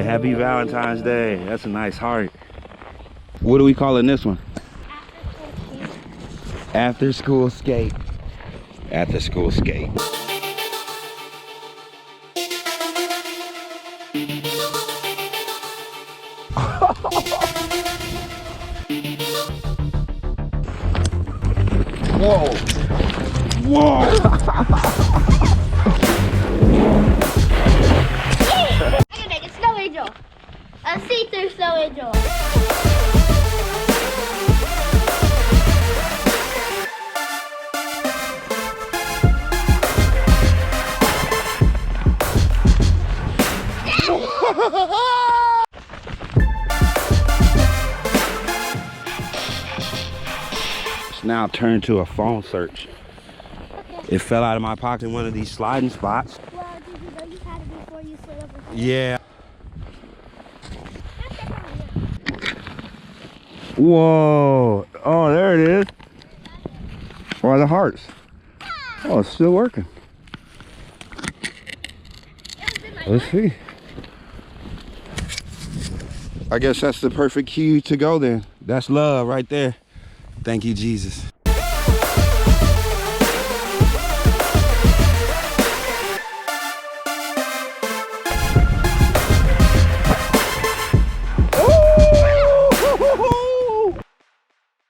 Yeah, happy Valentine's Day. That's a nice heart. What are we calling this one? After School Skate. After School Skate. Whoa! Whoa! I can make a snow angel. A see-through snow angel. It's now turned to a phone search. Okay. It fell out of my pocket in one of these sliding spots. Well, did you know you had it before you slid over? Yeah. Whoa. Oh, there it is. Where are the hearts? Oh, it's still working. Let's see. I guess that's the perfect cue to go then. That's love right there. Thank you, Jesus.